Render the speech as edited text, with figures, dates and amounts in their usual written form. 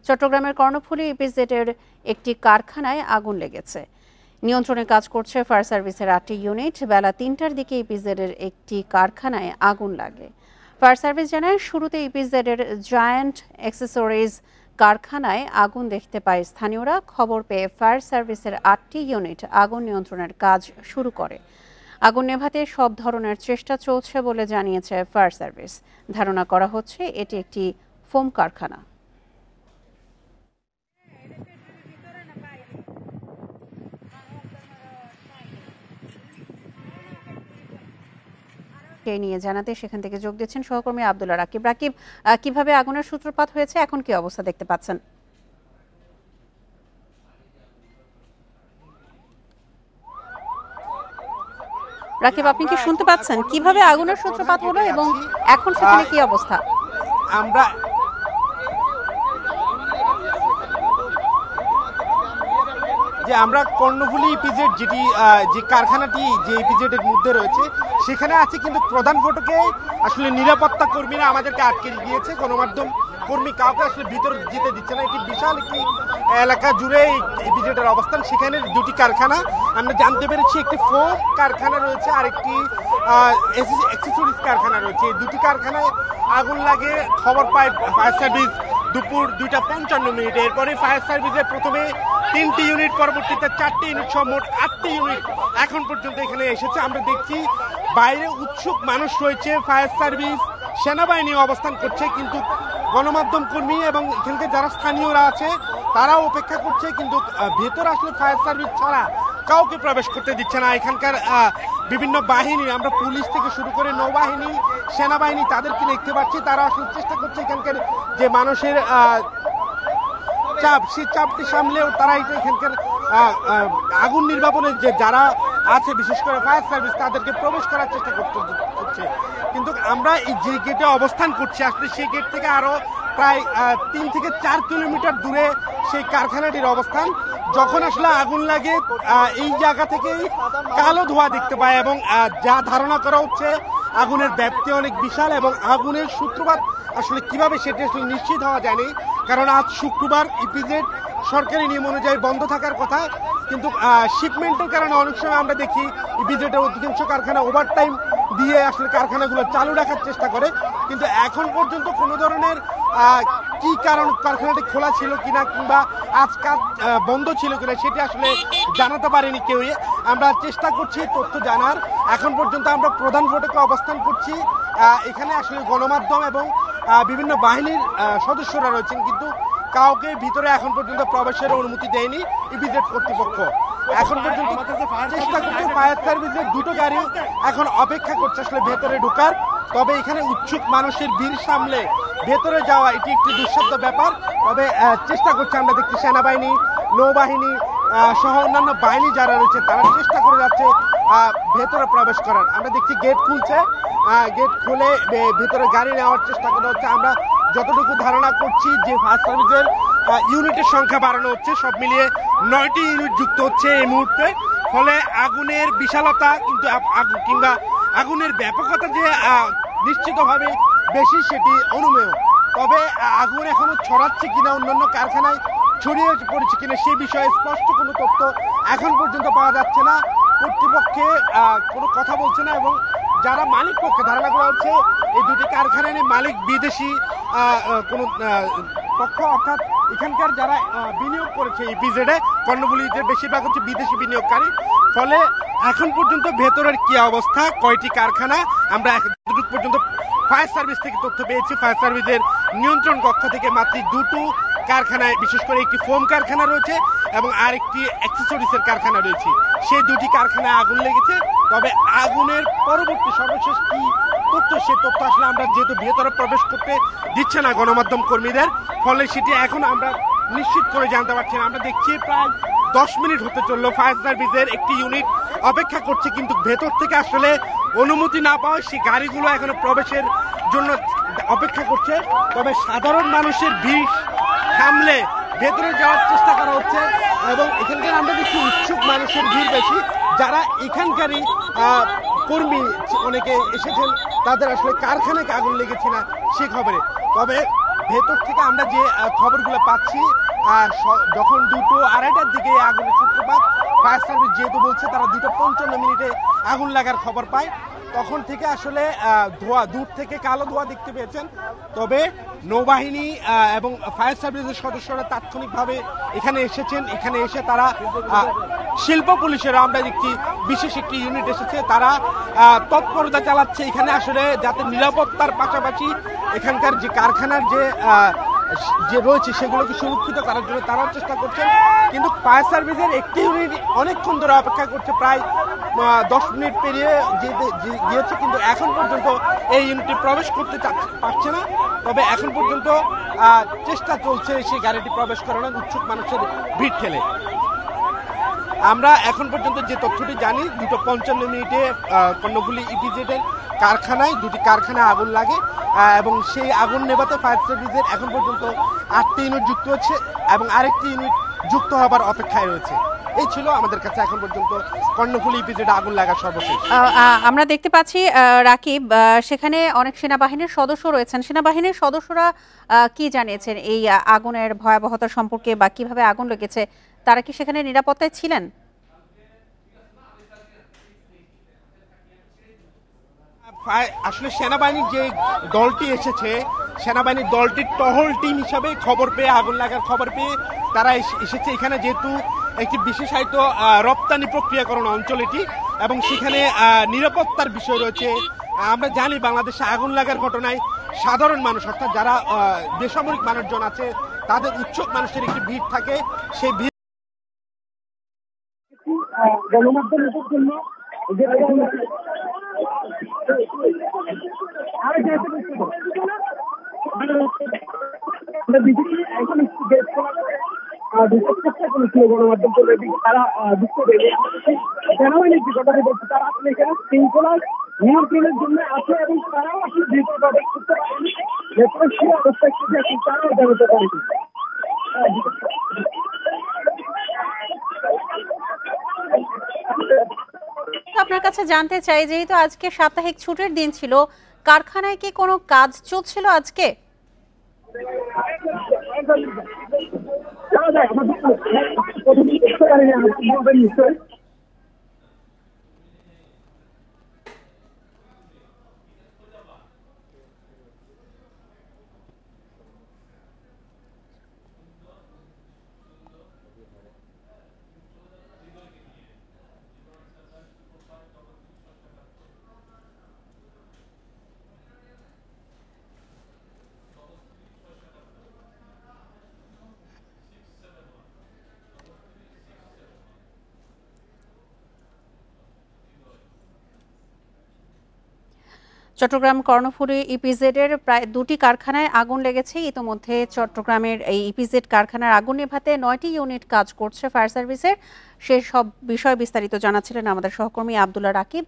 চট্টগ্রামের কর্ণফুলী ইপিজেডের একটি কারখানায় আগুন লেগেছে। নিয়ন্ত্রণে কাজ করছে ফায়ার সার্ভিসের 8টি ইউনিট। বেলা 3টার দিকে ইপিজেডের একটি কারখানায় আগুন লাগে। ফায়ার সার্ভিস জানায়, শুরুতে ইপিজেডের জায়ান্ট অ্যাক্সেসরিজ কারখানায় আগুন দেখতে পায় স্থানীয়রা। খবর পেয়ে ফায়ার সার্ভিসের 8টি ইউনিট আগুন নিয়ন্ত্রণের কাজ শুরু করে। আগুন নেভাতে সব ধরনের চেষ্টা চলছে বলে জানিয়েছে ফায়ার সার্ভিস। ধারণা করা হচ্ছে এটি একটি ফোম কারখানা। নিয়ে জানাতে সেখান থেকে যোগ দিচ্ছেন সহকর্মী আব্দুল্লাহ রাকিব। রাকিব, কিভাবে আগুনের সূত্রপাত হয়েছে, এখন কি অবস্থা দেখতে পাচ্ছেন? রাকিব, আপনি কি শুনতে পাচ্ছেন? কিভাবে আগুনের সূত্রপাত হলো এবং এখন সেখানে কি অবস্থা? আমরা কর্ণফুলী ইপিজেড যে কারখানাটি যে ইপিজেডের মধ্যে রয়েছে সেখানে আছে, কিন্তু প্রধান ফটকে আসলে নিরাপত্তা কর্মীরা আমাদেরকে আটকে দিয়েছে। গণমাধ্যম কর্মী কাউকে আসলে ভিতরে যেতে দিচ্ছে না। একটি বিশাল একটি এলাকা জুড়ে ইপিজেডের অবস্থান। সেখানে দুটি কারখানা আমরা জানতে পেরেছি, একটি ফোম কারখানা রয়েছে আর একটি অ্যাক্সেসরিজ কারখানা রয়েছে। এই দুটি কারখানায় আগুন লাগে খবর পায় ফায়ার সার্ভিস দুপুর 2:55। এরপরে ফায়ার সার্ভিসের প্রথমে 3টি ইউনিট, পরবর্তীতে 4টি ইউনিট, সহ মোট 8টি ইউনিট এখন পর্যন্ত এখানে এসেছে। আমরা দেখছি বাইরে উৎসুক মানুষ রয়েছে। ফায়ার সার্ভিস, সেনাবাহিনী অবস্থান করছে, কিন্তু গণমাধ্যম কর্মী এবং এখানকার যারা স্থানীয়রা আছে তারাও অপেক্ষা করছে, কিন্তু ভেতরে আসলে ফায়ার সার্ভিস ছাড়া কাউকে প্রবেশ করতে দিচ্ছে না। এখানকার বিভিন্ন বাহিনী, আমরা পুলিশ থেকে শুরু করে নৌবাহিনী, সেনাবাহিনী, তাদেরকে দেখতে পাচ্ছি। তারা আসলে চেষ্টা করছে এখানকার যে মানুষের চাপ, সেই চাপটি সামলেও তারা এখানকার আগুন নির্বাপনের যে যারা আছে, বিশেষ করে ফায়ার সার্ভিস, তাদেরকে প্রবেশ করার চেষ্টা করছে। কিন্তু আমরা এই যে গেটে অবস্থান করছি, আসলে সেই গেট থেকে আরো প্রায় 3 থেকে 4 কিলোমিটার দূরে সেই কারখানাটির অবস্থান। যখন আসলে আগুন লাগে এই জায়গা থেকেই কালো ধোঁয়া দেখতে পায় এবং যা ধারণা করা হচ্ছে আগুনের ব্যাপ্তি অনেক বিশাল এবং আগুনের সূত্রপাত আসলে কিভাবে সেটা আসলে নিশ্চিত হওয়া যায়নি। কারণ আজ শুক্রবার, ইপিজেড সরকারি নিয়ম অনুযায়ী বন্ধ থাকার কথা, কিন্তু শিপমেন্টের কারণে অনেক সময় আমরা দেখি ইপিজেডের অধিকাংশ কারখানা ওভারটাইম দিয়ে আসলে কারখানাগুলো চালু রাখার চেষ্টা করে। কিন্তু এখন পর্যন্ত কোনো ধরনের কি কারণ কারখানাটি খোলা ছিল কিনা কিংবা আজ কাজ বন্ধ ছিল কিনা সেটি আসলে জানাতে পারেনি কেউই। আমরা চেষ্টা করছি তথ্য জানার। এখন পর্যন্ত আমরা প্রধান ফটকে অবস্থান করছি। এখানে আসলে গণমাধ্যম এবং বিভিন্ন বাহিনীর সদস্যরা রয়েছেন, কিন্তু কাউকে ভিতরে এখন পর্যন্ত প্রবেশের অনুমতি দেয়নি ইপিজেড কর্তৃপক্ষ। এখন পর্যন্ত চেষ্টা করছে ফায়ার সার্ভিসের 2টো গাড়ি এখন অপেক্ষা করছে আসলে ভেতরে ঢোকার। তবে এখানে উৎসুক মানুষের ভিড় সামলে ভেতরে যাওয়া এটি একটি দুঃসাধ্য ব্যাপার। তবে চেষ্টা করছে, আমরা দেখছি সেনাবাহিনী, নৌবাহিনী সহ অন্যান্য বাহিনী যারা রয়েছে তারা চেষ্টা করে যাচ্ছে ভেতরে প্রবেশ করার। আমরা দেখছি গেট খুলছে, গেট খুলে ভেতরে গাড়ি নেওয়ার চেষ্টা করা হচ্ছে। আমরা যতটুকু ধারণা করছি যে ফায়ার সার্ভিসের ইউনিটের সংখ্যা বাড়ানো হচ্ছে, সব মিলিয়ে 9টি ইউনিট যুক্ত হচ্ছে এই মুহূর্তে। ফলে আগুনের বিশালতা কিন্তু কিংবা আগুনের ব্যাপকতা যে নিশ্চিতভাবে বেশি সেটি অনুমেয়। তবে আগুন এখনো ছড়াচ্ছে কিনা, অন্যান্য কারখানায় ছড়িয়ে পড়েছে কিনা সে বিষয়ে স্পষ্ট কোনো তথ্য এখন পর্যন্ত পাওয়া যাচ্ছে না। কর্তৃপক্ষে কোনো কথা বলছে না এবং যারা মালিক পক্ষে ধারণা করা হচ্ছে এই দুটি কারখানার মালিক বিদেশি কোনো পক্ষ, অর্থাৎ এখানকার যারা বিনিয়োগ করেছে ইপিজেডে, কর্ণফুলীতে বেশিরভাগ হচ্ছে বিদেশি বিনিয়োগকারী। ফলে এখন পর্যন্ত ভেতরের কি অবস্থা, কয়টি কারখানা, আমরা এতটুকু পর্যন্ত ফায়ার সার্ভিস থেকে তথ্য পেয়েছি। ফায়ার সার্ভিসের নিয়ন্ত্রণ কক্ষ থেকে মাত্র 2টো কারখানায়, বিশেষ করে একটি ফোম কারখানা রয়েছে এবং আরেকটি অ্যাক্সেসরিজের কারখানা রয়েছে, সেই 2টি কারখানায় আগুন লেগেছে। তবে আগুনের পরবর্তী সর্বশেষ কি তথ্য, সে তথ্য আসলে আমরা যেহেতু ভেতরে প্রবেশ করতে দিচ্ছে না গণমাধ্যম কর্মীদের, ফলে সেটি এখন আমরা নিশ্চিত করে জানতে পারছি না। আমরা দেখছি প্রায় 10 মিনিট হতে চললো ফায়ার সার্ভিসের একটি ইউনিট অপেক্ষা করছে, কিন্তু ভেতর থেকে আসলে অনুমতি না পাওয়ায় সেই গাড়িগুলো এখনো প্রবেশের জন্য অপেক্ষা করছে। তবে সাধারণ মানুষের ভিড় সামলে ভেতরে যাওয়ার চেষ্টা করা হচ্ছে এবং এখানকার আমরা দেখছি উৎসুক মানুষের ভিড় বেশি। যারা এখানকারই কর্মী অনেকে এসেছেন, তাদের আসলে কারখানায় আগুন লেগেছে না সে খবরে। তবে ভেতর থেকে আমরা যে খবরগুলো পাচ্ছি, যখন 2:30টার দিকে আগুনের সূত্রপাত, ফায়ার সার্ভিস যেহেতু বলছে তারা 2:55 আগুন লাগার খবর পায়, তখন থেকে আসলে ধোঁয়া, দূর থেকে কালো ধোঁয়া দেখতে পেয়েছেন। তবে নৌবাহিনী এবং ফায়ার সার্ভিসের সদস্যরা তাৎক্ষণিকভাবে এখানে এসেছেন। এখানে এসে তারা শিল্প পুলিশের আমরা দেখছি বিশেষ একটি ইউনিট এসেছে, তারা তৎপরতা চালাচ্ছে এখানে আসলে যাতে নিরাপত্তার পাশাপাশি এখানকার যে কারখানার যে রয়েছে সেগুলোকে সুরক্ষিত করার জন্য তারাও চেষ্টা করছেন। কিন্তু ফায়ার সার্ভিসের একটি ইউনিট অনেকক্ষণ ধরে অপেক্ষা করছে, প্রায় 10 মিনিট পেরিয়ে গিয়েছে, কিন্তু এখন পর্যন্ত এই ইউনিটটি প্রবেশ করতে পারছে না। তবে এখন পর্যন্ত চেষ্টা চলছে সেই গাড়িটি প্রবেশ করানোর, উৎসুক মানুষের ভিড় ঠেলে। আমরা এখন পর্যন্ত যে তথ্যটি জানি, 2:55 কর্ণফুলী ইপিজেডের কারখানায় 2টি কারখানায় আগুন লাগে এবং সেই আগুন নেভাতে ফায়ার সার্ভিসের এখন পর্যন্ত 8টি ইউনিট যুক্ত হচ্ছে এবং আরেকটি ইউনিট যুক্ত হবার অপেক্ষায় রয়েছে। এই ছিল আমাদের কাছে এখন পর্যন্ত কর্ণফুলী ইপিজেডে আগুন লাগা সর্বশেষ। আমরা দেখতে পাচ্ছি রাকিব, সেখানে অনেক সেনাবাহিনীর সদস্য রয়েছেন। সেনাবাহিনীর সদস্যরা কি জানিয়েছেন এই আগুনের ভয়াবহতা সম্পর্কে বা কিভাবে আগুন লেগেছে? তারা কি সেখানে নিরাপত্তায় ছিলেন? আসলে সেনাবাহিনীর যে দলটি এসেছে, সেনাবাহিনীর দলটির টহল টিম হিসাবে খবর পেয়ে, আগুন লাগার খবর পেয়ে তারা এসেছে এখানে, যেহেতু একটি বিশেষায়িত রপ্তানি প্রক্রিয়াকরণ অঞ্চল এটি এবং সেখানে নিরাপত্তার বিষয় রয়েছে। আমরা জানি বাংলাদেশে আগুন লাগার ঘটনায় সাধারণ মানুষ, অর্থাৎ যারা বেসামরিক মানুষজন আছে, তাদের উৎসুক মানুষের একটি ভিড় থাকে। সেই ভিড় গণমাধ্যমের জন্য গণমাধ্যম তারা যুক্ত দেবে সেনাবাহিনীর যে কথাটি বলছে, তারা আসলে এখানে শৃঙ্খলা নিয়ন্ত্রণের জন্য আছে এবং তারাও আসলে দ্রুতভাবে করতে পারেনি, অবস্থায় তারাও জানাতে পারেনি। আপনার কাছে জানতে চাই, যেহেতু আজকে সাপ্তাহিক ছুটির দিন ছিল, কারখানায় কি কোনো কাজ চলছিল আজকে? চট্টগ্রাম কর্ণফুলী ইপিজেডের প্রায় 2টি কারখানায় আগুন লেগেছে। ইতোমধ্যে চট্টগ্রামের এই ইপিজেড কারখানার আগুন নেভাতে 9টি ইউনিট কাজ করছে ফায়ার সার্ভিসের। সে সব বিষয় বিস্তারিত জানাচ্ছিলেন আমাদের সহকর্মী আব্দুল্লাহ রাকিব।